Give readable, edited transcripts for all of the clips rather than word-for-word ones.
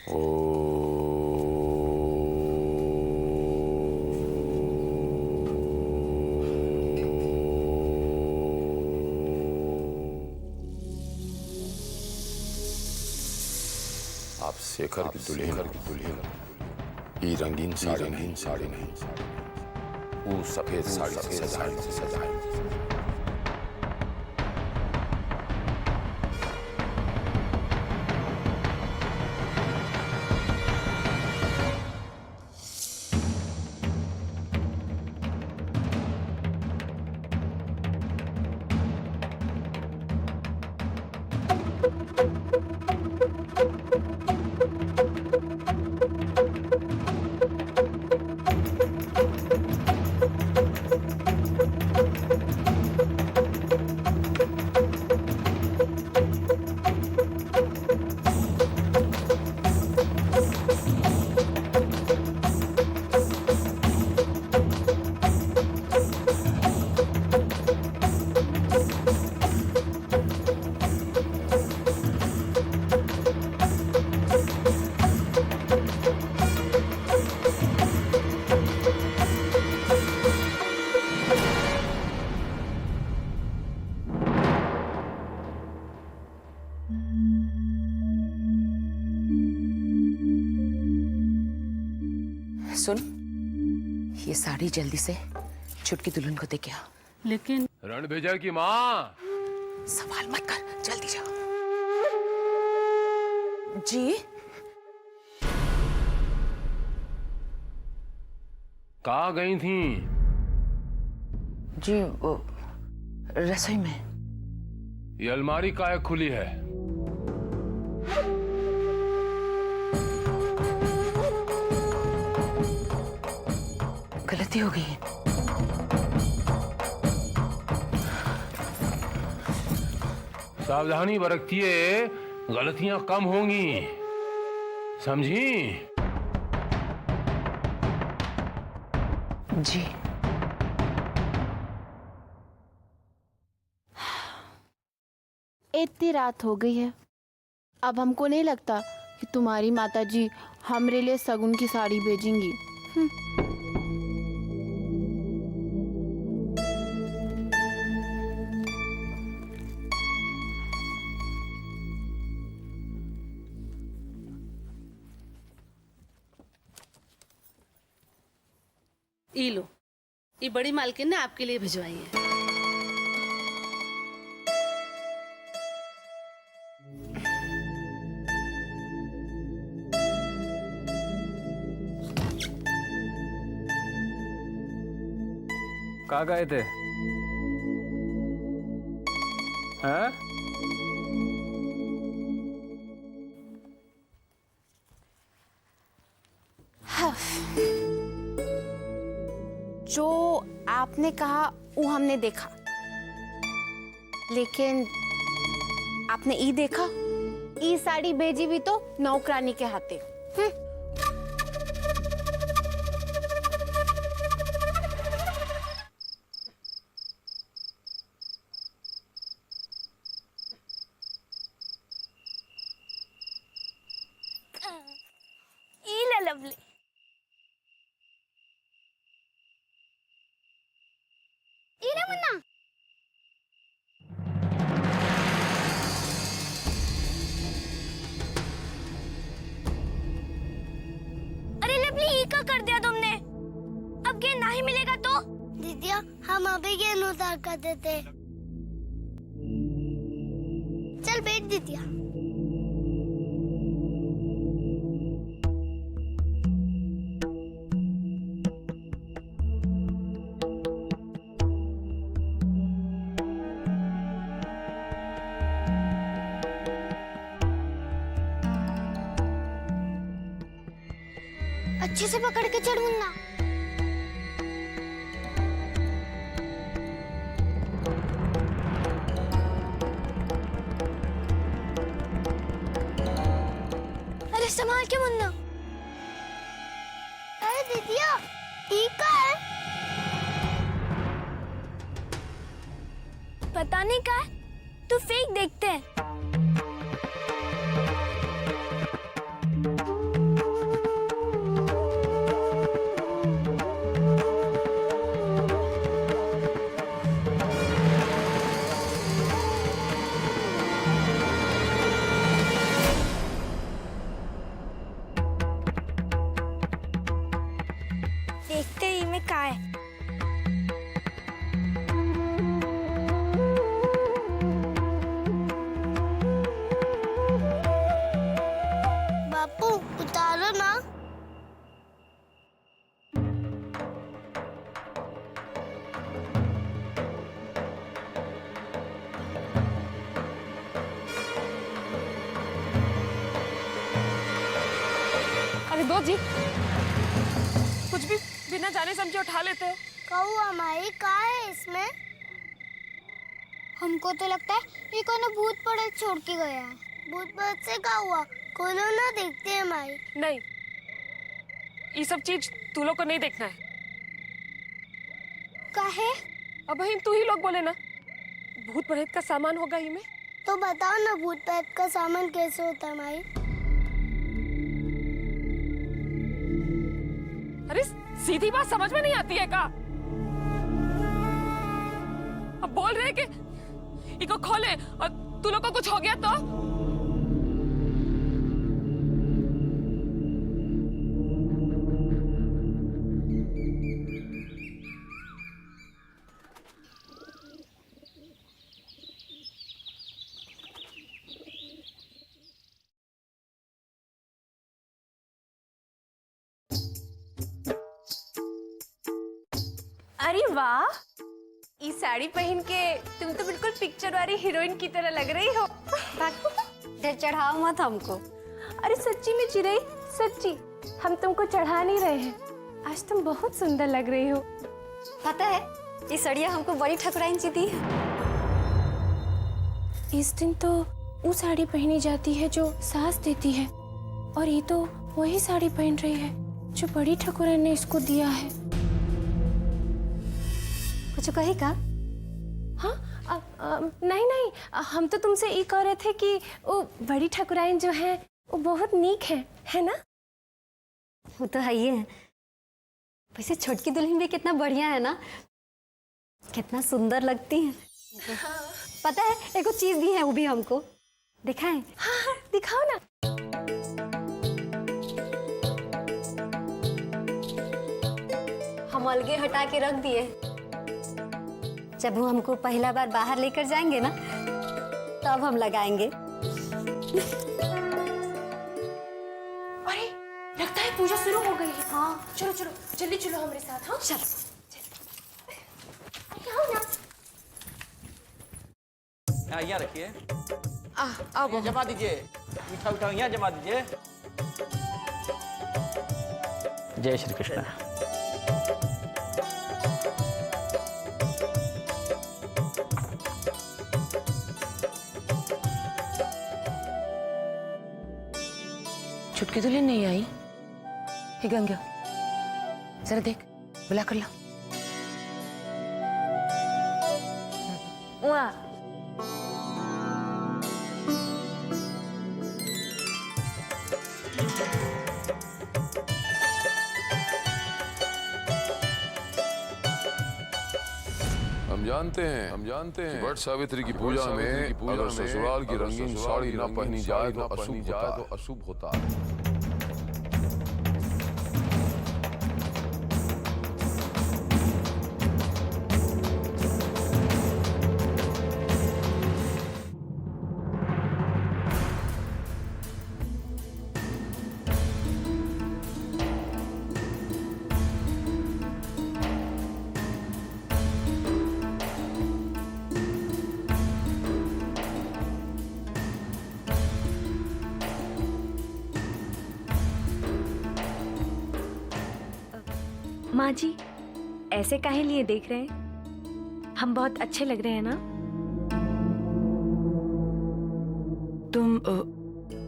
ओ आप शेखर की दुल्हन ई रंगीन साड़ी नहीं वो सफेद साड़ी से सजाए सुन, ये साड़ी जल्दी से छुटकी दुल्हन को दे के आ। लेकिन रणभेजर की माँ, सवाल मत कर, जल्दी जा। जी कहाँ गई थी? जी वो रसोई में। ये अलमारी काहे खुली है? गलती हो गई है। सावधानी बरतिए, गलतियां कम होंगी, समझी? जी इतनी रात हो गई है, अब हमको नहीं लगता कि तुम्हारी माताजी हमरे लिए सगुन की साड़ी भेजेंगी। ई लो, ये बड़ी मालकिन ने आपके लिए भिजवाई है। कहाँ गए थे? हैं? जो आपने कहा वो हमने देखा, लेकिन आपने ई देखा, ई साड़ी भेजी भी तो नौकरानी के हाथे। लवली मुन्ना, अरे लवली ये क्या कर दिया तुमने? अब गेंद नहीं मिलेगा तो? दीदिया हम अभी गेंद उतार कर देते। चल बैठ दीदिया। अच्छे से पकड़ के चढ़ मुन्ना। अरे संभाल के मुन्ना। अरे दीदिया ठीक है? पता नहीं क्या है, तो फेंक देखते हैं। सुबोध जी कुछ भी बिना जाने समझे उठा लेते हैं। कौआ माई का है इसमें? हमको तो लगता है ये कोनो भूत प्रेत छोड़ के गया है। भूत प्रेत से क्या हुआ? कोनो ना देखते हैं माई। नहीं, ये सब चीज तू लोग को नहीं देखना है। काहे? अब ही तू ही लोग बोले ना भूत प्रेत का सामान होगा ही में। तो बताओ ना भूत प्रेत का सामान कैसे होता है माई? अरे सीधी बात समझ में नहीं आती है का? अब बोल रहे कि इको खोले और तू लोग को कुछ हो गया तो? अरे वाह, ये साड़ी पहन के तुम तो बिल्कुल पिक्चर वाली हीरोइन की तरह लग रही हो। चढ़ाओ मत हमको। अरे सच्ची में चिरई, सच्ची हम तुमको चढ़ा नहीं रहे हैं। आज तुम बहुत सुंदर लग रही हो। पता है ये सड़िया हमको बड़ी ठकुराइन जी दी है। इस दिन तो वो साड़ी पहनी जाती है जो सास देती है, और ये तो वही साड़ी पहन रही है जो बड़ी ठकुराइन ने इसको दिया है। कुछ कही का? हाँ, नहीं नहीं, हम तो तुमसे ये कह रहे थे कि वो बड़ी ठकुराइन जो है वो बहुत नीक है ना? वो तो है ही है। वैसे छोटकी दुल्हन भी कितना बढ़िया है ना, कितना सुंदर लगती है। पता है एक चीज दी है वो भी हमको, दिखाएं? हाँ, दिखाओ ना। हम अलगे हटा के रख दिए। जब वो हमको पहला बार बाहर लेकर जाएंगे ना तब हम लगाएंगे। अरे लगता है पूजा शुरू हो गई है। हाँ चलो चलो जल्दी चलो हमारे साथ। हाँ चलो यहाँ रखिए। अब जमा दीजिए, मीठा उठा यहाँ जमा दीजिए। जय श्री कृष्ण। छुटकी दुल्हन नहीं आई। हे गंगा, जरा देख, बुला कर ला। वाह, हम जानते हैं वट सावित्री की पूजा में अगर ससुराल की रंगीन साड़ी ना पहनी जाए तो अशुभ होता है। माँ जी ऐसे काहे लिए देख रहे हैं? हम बहुत अच्छे लग रहे हैं ना? तुम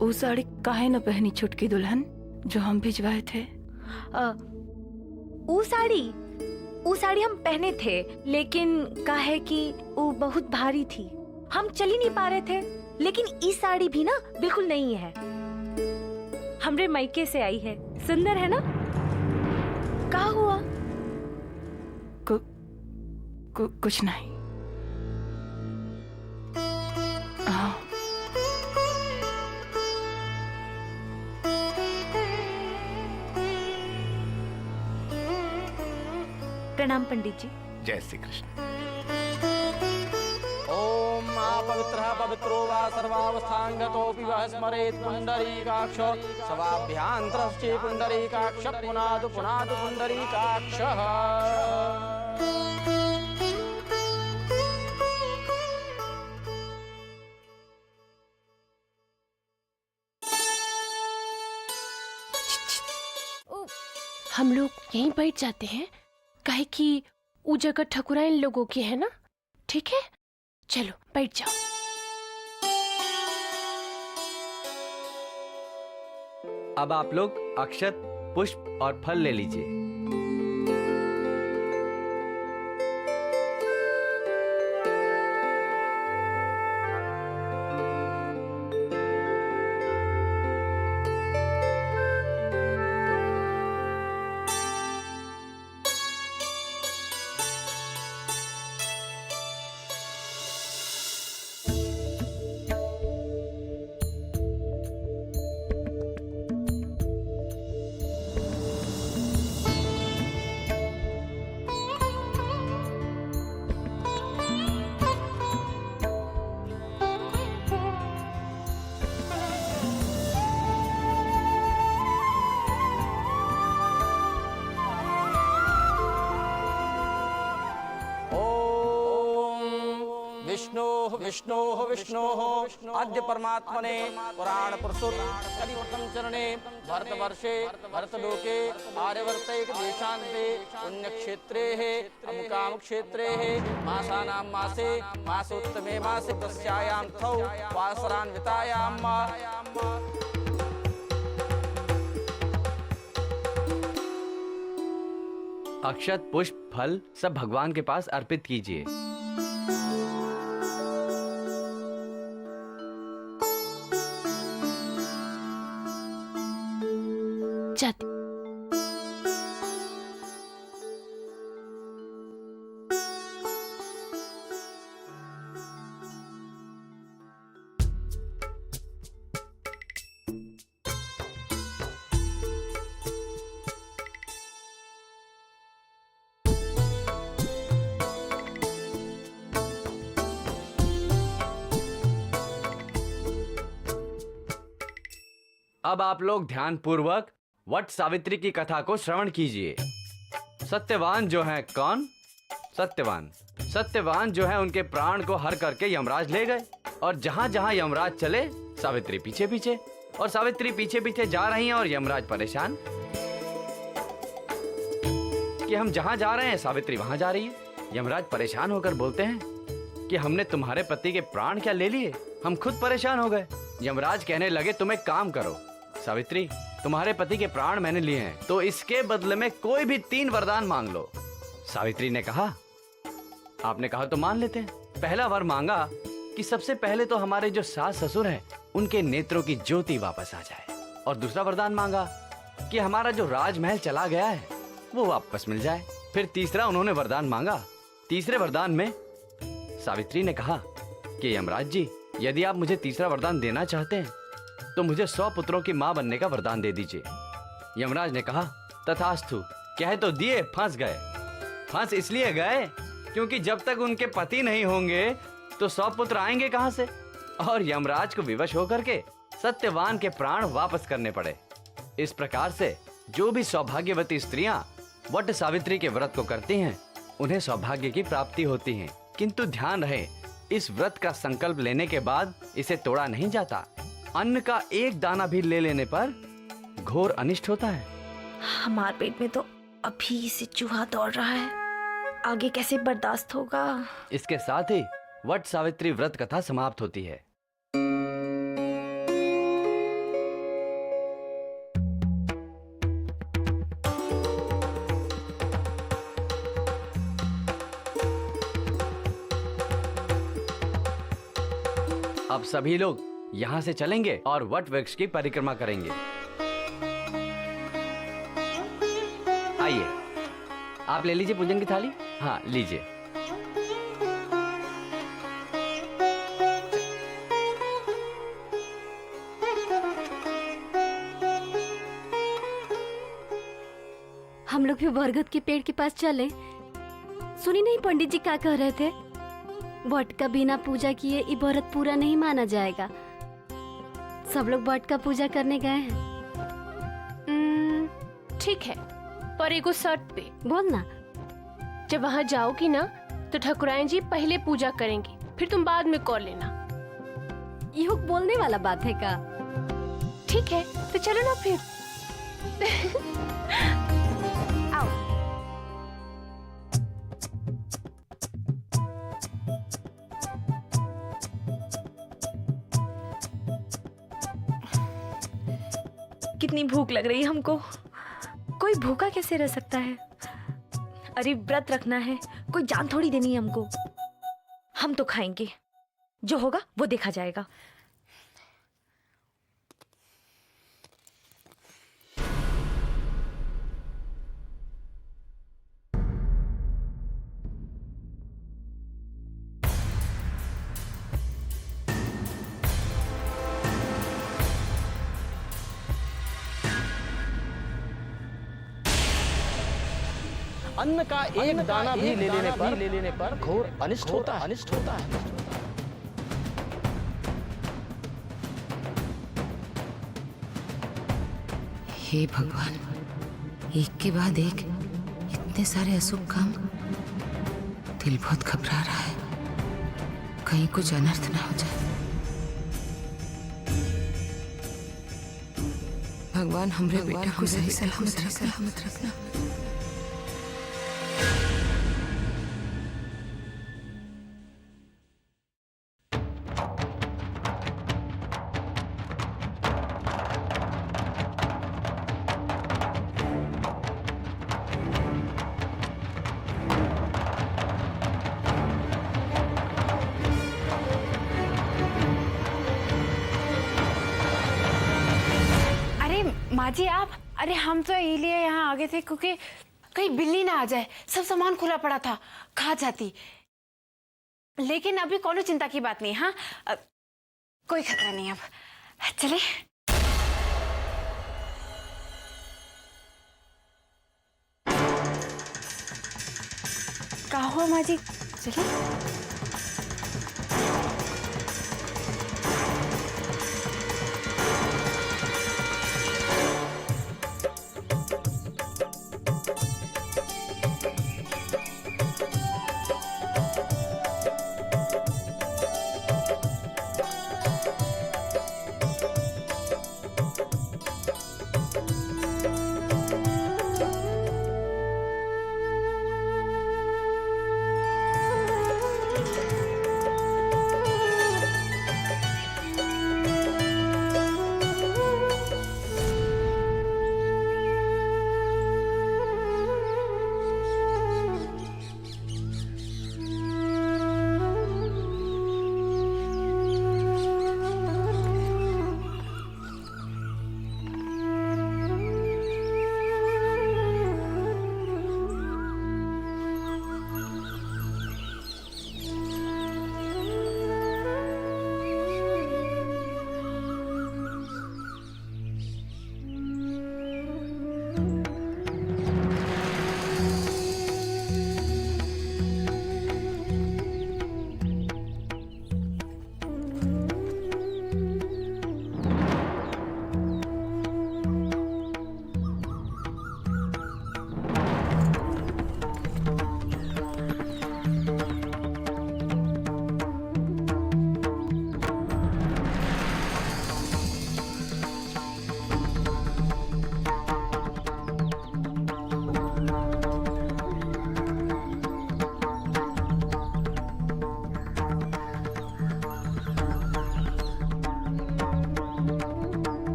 वो साड़ी काहे न पहनी छुटकी दुल्हन जो हम भिजवाए थे? वो साड़ी हम पहने थे, लेकिन काहे कि वो बहुत भारी थी, हम चल ही नहीं पा रहे थे। लेकिन इस साड़ी भी ना बिल्कुल नहीं है, हमरे मायके से आई है। सुंदर है ना? क्या हुआ? कुछ नहीं। प्रणाम पंडित जी। जय श्री कृष्ण। ओम पवित्रः पवित्रो वा सर्वावस्थांगतोऽपि वः स्मरेत् पुंडरीकाक्ष सवाभ्यान्तरश्चे पुंडरीकाक्ष पुनादु पुंडरीकाक्षः। हम लोग यहीं बैठ जाते हैं, काहे कि वो जगह ठकुराइन लोगों की है ना। ठीक है, चलो बैठ जाओ। अब आप लोग अक्षत, पुष्प और फल ले लीजिए। विष्णोः विष्णोः आद्य परमात्मने पुराण पुरुषोत् कलिवर्तम चरणे भरतवर्षे भरतलोके आर्यवर्तैक देशान्ते पुण्यक्षेत्रे अमुकाम क्षेत्रे मासानां मासे मासोत्तमे मासे तस्यायां थौ वासरान्वितायां अक्षत, पुष्प, फल सब भगवान के पास अर्पित कीजिए। जाते। अब आप लोग ध्यान पूर्वक वट सावित्री की कथा को श्रवण कीजिए। सत्यवान जो है कौन? सत्यवान सत्यवान जो है उनके प्राण को हर करके यमराज ले गए, और जहां जहां यमराज चले सावित्री पीछे पीछे, और सावित्री पीछे पीछे जा रही हैं और यमराज परेशान कि हम जहां जा रहे हैं सावित्री वहां जा रही है। यमराज परेशान होकर बोलते हैं कि हमने तुम्हारे पति के प्राण क्या ले लिए, हम खुद परेशान हो गए। यमराज कहने लगे तुम एक काम करो सावित्री, तुम्हारे पति के प्राण मैंने लिए हैं, तो इसके बदले में कोई भी 3 वरदान मांग लो। सावित्री ने कहा आपने कहा तो मान लेते हैं। पहला वर मांगा कि सबसे पहले तो हमारे जो सास ससुर हैं उनके नेत्रों की ज्योति वापस आ जाए, और दूसरा वरदान मांगा कि हमारा जो राजमहल चला गया है वो वापस मिल जाए। फिर तीसरा उन्होंने वरदान मांगा। तीसरे वरदान में सावित्री ने कहा कि यमराज जी, यदि आप मुझे तीसरा वरदान देना चाहते हैं तो मुझे 100 पुत्रों की मां बनने का वरदान दे दीजिए। यमराज ने कहा तथास्तु। कह तो दिए, फंस गए। फंस इसलिए गए क्योंकि जब तक उनके पति नहीं होंगे तो 100 पुत्र आएंगे कहां से, और यमराज को विवश होकर के सत्यवान के प्राण वापस करने पड़े। इस प्रकार से जो भी सौभाग्यवती स्त्रियां वट सावित्री के व्रत को करती हैं उन्हें सौभाग्य की प्राप्ति होती है। किंतु ध्यान रहे, इस व्रत का संकल्प लेने के बाद इसे तोड़ा नहीं जाता। अन्न का एक दाना भी ले लेने पर घोर अनिष्ट होता है। हमारे पेट में तो अभी से चूहा दौड़ रहा है, आगे कैसे बर्दाश्त होगा। इसके साथ ही वट सावित्री व्रत कथा समाप्त होती है। अब सभी लोग यहाँ से चलेंगे और वट वृक्ष की परिक्रमा करेंगे। आइए, आप ले लीजिए पूजन की थाली। हाँ लीजिए। हम लोग भी बरगद के पेड़ के पास चले। सुनी नहीं पंडित जी क्या कह रहे थे? वट का बिना पूजा किए ये व्रत पूरा नहीं माना जाएगा। सब लोग वट का पूजा करने गए हैं। ठीक है, पर एगो शर्त पे। बोलना। जब वहाँ जाओगी ना तो ठकुराइन जी पहले पूजा करेंगी, फिर तुम बाद में कर लेना। ये बोलने वाला बात है का? ठीक है, तो चलो ना फिर। कितनी भूख लग रही है हमको। कोई भूखा कैसे रह सकता है? अरे व्रत रखना है, कोई जान थोड़ी देनी है हमको। हम तो खाएंगे, जो होगा वो देखा जाएगा। अन्न का एक दाना भी ले लेने पर घोर अनिष्ट होता है। हे भगवान, एक के बाद एक इतने सारे अशुभ काम। दिल बहुत घबरा रहा है, कहीं कुछ अनर्थ ना हो जाए। भगवान हमरे बेटा को सही सलामत रखना। माँ जी आप, अरे हम तो इसीलिए यहाँ आ गए थे क्योंकि कहीं बिल्ली ना आ जाए। सब सामान खुला पड़ा था, खा जाती। लेकिन अभी कोनो चिंता की बात नहीं। हाँ, कोई खतरा नहीं। अब चले। क्या हुआ माँ जी? चले।